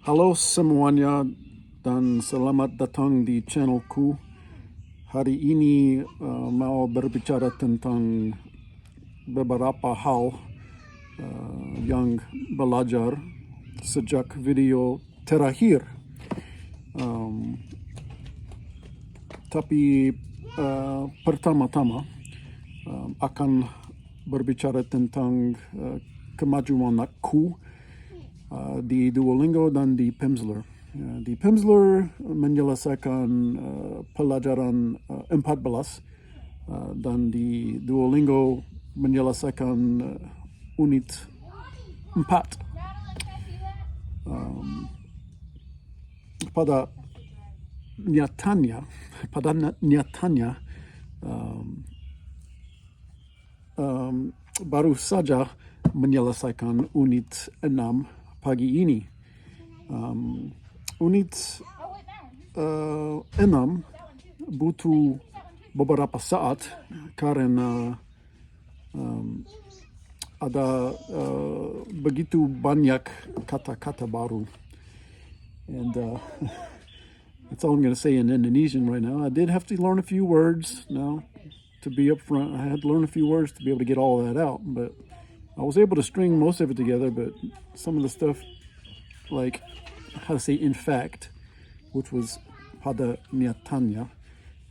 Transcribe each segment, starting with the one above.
Halo semuanya dan selamat datang di channelku. Hari ini mau berbicara tentang beberapa hal yang belajar sejak video terakhir. Tapi pertama-tama akan berbicara tentang kemajuan aku di Duolingo dan di Pimsleur. Di Pimsleur menyelesaikan pelajaran 14 dan di Duolingo menyelesaikan unit 4. Pada nyatanya baru saja menyelesaikan unit 6 pagi ini. Unit 6 butuh beberapa saat karena ada begitu banyak kata-kata baru. And that's all I'm going to say in Indonesian right now. I did have to learn a few words now. To be upfront, I had to learn a few words to be able to get all that out, but I was able to string most of it together, but some of the stuff, like how to say in fact, which was pada nyatanya,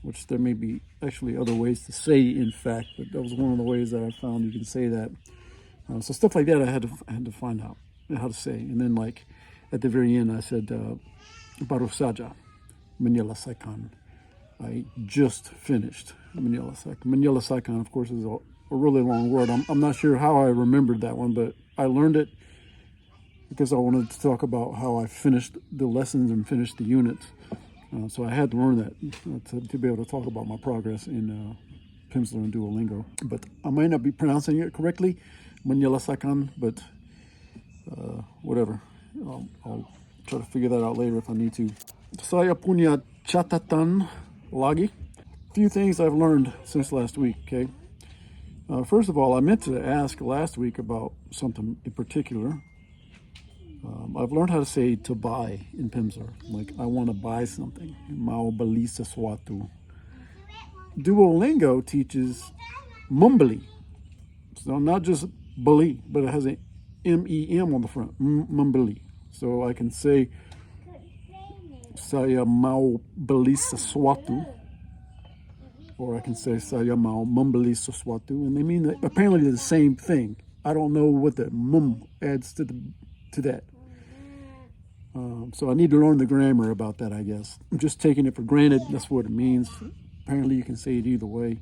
which there may be actually other ways to say in fact, but that was one of the ways that I found you can say that. So stuff like that I had to find out how to say. And then like at the very end I said, baru saja menyelesaikan. I just finished menyelesaikan. Menyelesaikan, of course, is a really long word. I'm not sure how I remembered that one, but I learned it because I wanted to talk about how I finished the lessons and finished the units. So I had to learn that to be able to talk about my progress in Pimsleur and Duolingo. But I might not be pronouncing it correctly, menyelesaikan, but whatever. I'll try to figure that out later if I need to. Saya punya catatan lagi. Few things I've learned since last week, okay? First of all, I meant to ask last week about something in particular. I've learned how to say to buy in Pimsleur. Like, I want to buy something. Mau beli sesuatu. Duolingo teaches membeli. So not just beli, but it has an M-E-M on the front. Membeli. So I can say, saya mau beli sesuatu. Or I can say, saya mau membeli sesuatu. And they mean that apparently the same thing. I don't know what the adds to that. So I need to learn the grammar about that, I guess. I'm just taking it for granted. That's what it means. Apparently you can say it either way.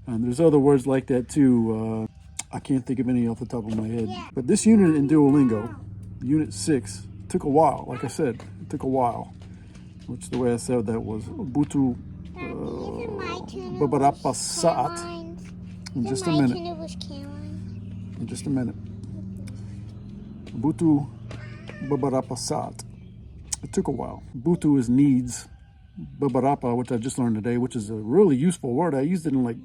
And there's other words like that too. I can't think of any off the top of my head. But this unit in Duolingo, Unit 6, took a while. Like I said, it took a while. Which the way I said that was butuh beberapa saat. In just a minute. In just a minute. Butuh beberapa saat. It took a while. Butuh is needs. Beberapa, which I just learned today, which is a really useful word. I used it in like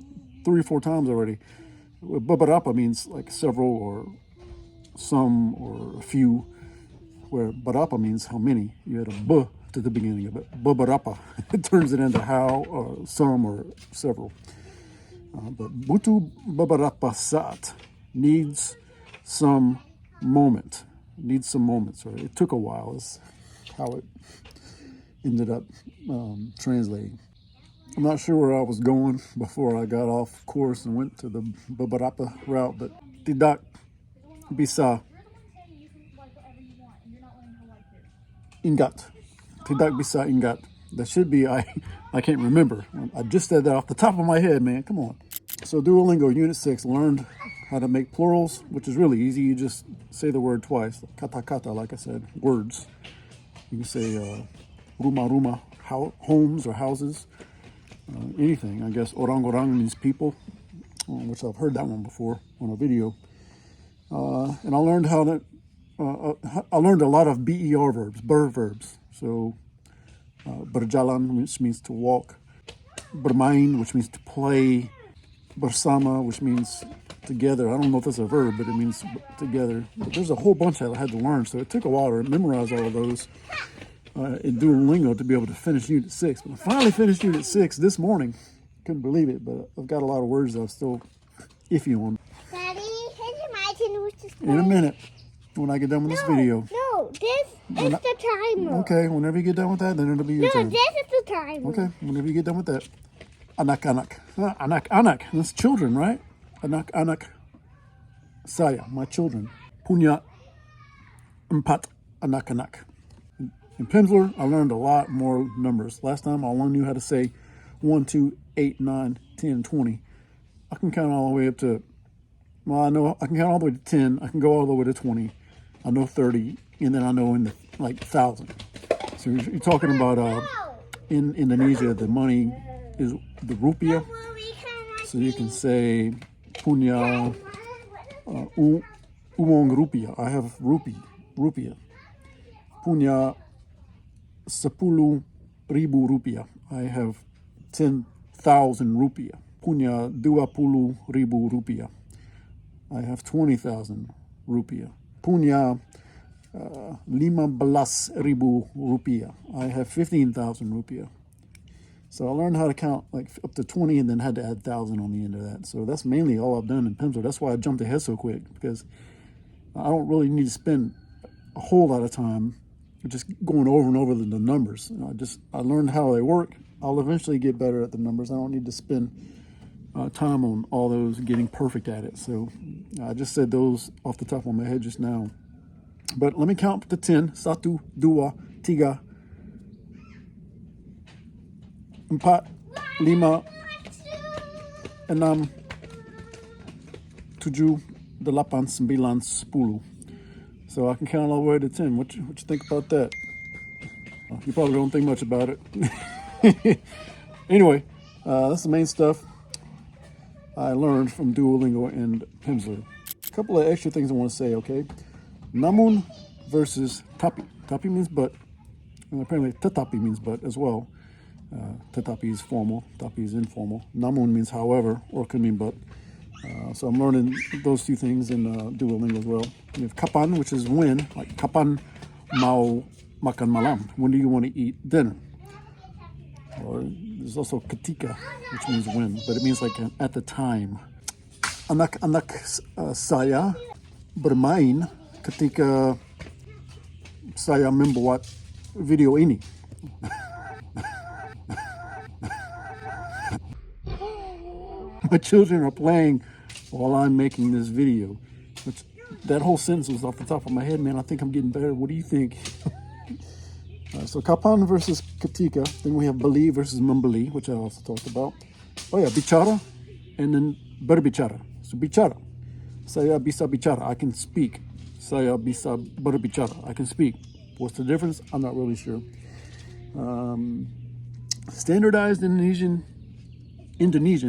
3 or 4 times already. Beberapa means like several or some or a few, where berapa means how many. You had a b to the beginning of it. Beberapa. It turns it into how, or some, or several. But butuh beberapa saat needs some moment. Needs some moments. Right? It took a while. Is how it ended up translating. I'm not sure where I was going before I got off course and went to the beberapa route, but tidak bisa ingat. Tidak bisa ingat. That should be, I can't remember. I just said that off the top of my head, man. Come on. So Duolingo Unit 6 learned how to make plurals, which is really easy. You just say the word twice. Kata-kata, like I said, words. You can say rumah-rumah, homes or houses. Anything. I guess orang-orang means people, which I've heard that one before on a video. And I learned I learned a lot of BER verbs, verbs. So berjalan, which means to walk. Bermain, which means to play. Bersama, which means together. I don't know if that's a verb, but it means together. But there's a whole bunch that I had to learn, so it took a while to memorize all of those in Duolingo to be able to finish Unit 6. But I finally finished Unit 6 this morning. Couldn't believe it, but I've got a lot of words that I'm still iffy on. Daddy, here's your mountain. In a minute, when I get done with this video. No, this is the timer. Okay, whenever you get done with that, then it'll be your turn. No, this is the timer. Okay, whenever you get done with that. Anak-anak. Anak-anak. That's children, right? Anak-anak. Saya, my children. Punya empat anak-anak. In Pimsleur, I learned a lot more numbers. Last time, I only knew how to say 1, 2, 8, 9, 10, 20. I can count all the way up to, well, I know I can count all the way to 10. I can go all the way to 20. I know 30, and then I know in the, like, 1,000. So you're talking about in Indonesia, the money is the rupiah. So you can say punya uang rupiah. I have rupiah. Punya 10,000 rupiah. I have 10,000 rupiah. Punya 20,000 rupiah. I have 20,000 rupiah. Punya 15,000 rupiah. I have 15,000 rupiah. So I learned how to count like up to 20 and then had to add 1,000 on the end of that. So that's mainly all I've done in Pimsleur. That's why I jumped ahead so quick, because I don't really need to spend a whole lot of time just going over and over the numbers. I learned how they work. I'll eventually get better at the numbers. I don't need to spend time on all those getting perfect at it. So I just said those off the top of my head just now. But let me count to 10. 1, 2, 3, 4, 5, 6, 7, 8, 9, 10. So I can count all the way to 10. What you think about that? You probably don't think much about it. Anyway, that's the main stuff I learned from Duolingo and Pimsleur. A couple of extra things I want to say, okay? Namun versus tapi. Tapi means but, and apparently tetapi means but as well. Tetapi is formal, tapi is informal. Namun means however, or could mean but. So I'm learning those two things in Duolingo as well. We have kapan, which is when, like kapan mau makan malam. When do you want to eat dinner? Or there's also ketika, which means when, but it means like at the time. Anak-anak saya bermain ketika saya membuat video ini. My children are playing while I'm making this video. Which, that whole sentence was off the top of my head, man. I think I'm getting better. What do you think? So kapan versus ketika. Then we have beli versus membeli, which I also talked about. Oh yeah, bicara and then berbicara. So bicara. Saya bisa bicara. I can speak. Saya bisa berbicara. I can speak. What's the difference? I'm not really sure. Standardized Indonesian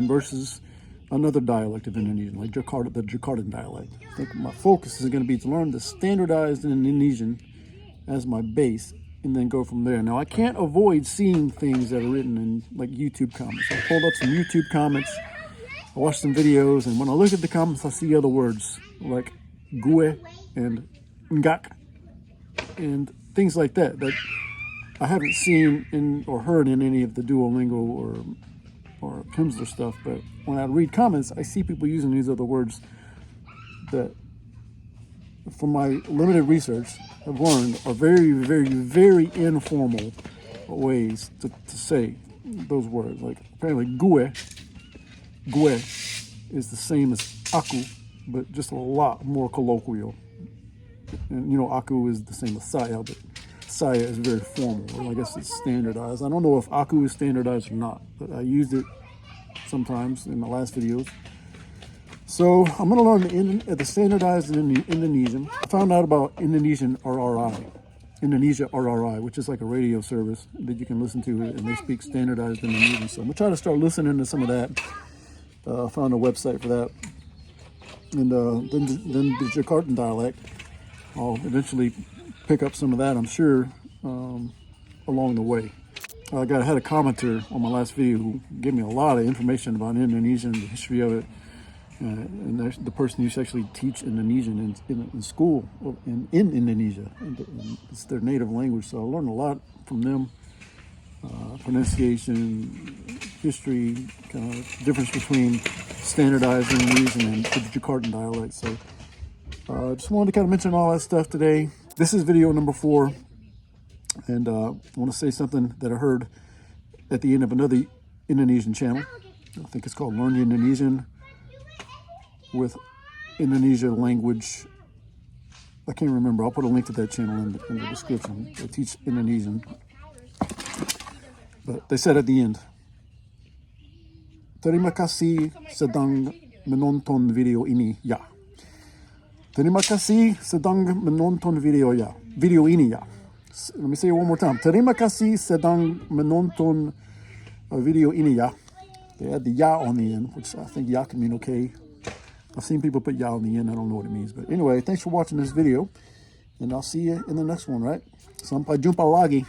versus another dialect of Indonesian, like the Jakartan dialect. I think my focus is going to be to learn the standardized Indonesian as my base, and then go from there. Now, I can't avoid seeing things that are written in like YouTube comments. I pulled up some YouTube comments, I watched some videos, and when I look at the comments, I see other words like gue and nggak and things like that that I haven't seen or heard in any of the Duolingo or Pimsleur stuff. But when I read comments, I see people using these other words that, from my limited research, I've learned are very, very, very informal ways to say those words. Like apparently gue is the same as aku, but just a lot more colloquial. And you know, aku is the same as saya, but saya is very formal, or I guess it's standardized. I don't know if aku is standardized or not, but I used it sometimes in my last videos. So I'm going to learn the standardized Indonesian. I found out about Indonesian RRI, Indonesia RRI, which is like a radio service that you can listen to, and they speak standardized Indonesian. So I'm going to try to start listening to some of that. I found a website for that. And then the Jakartan dialect, I'll eventually pick up some of that, I'm sure, along the way. I had a commenter on my last video who gave me a lot of information about Indonesia and the history of it. And the person used to actually teach Indonesian in school in Indonesia. And it's their native language, so I learned a lot from them. Pronunciation, history, kind of difference between standardized Indonesian and the Jakartan dialect. So I just wanted to kind of mention all that stuff today. This is video number 4. And I want to say something that I heard at the end of another Indonesian channel. I think it's called Learn Indonesian with Indonesia language. I can't remember. I'll put a link to that channel in the description. They teach Indonesian. But they said at the end, terima kasih sedang menonton video ini ya. Terima kasih sedang menonton video ini ya. Let me say it one more time. Terima kasih sedang menonton video ini ya. They add the ya on the end, which I think ya can mean okay. I've seen people put ya on the end. I don't know what it means. But anyway, thanks for watching this video. And I'll see you in the next one, right? Sampai jumpa lagi.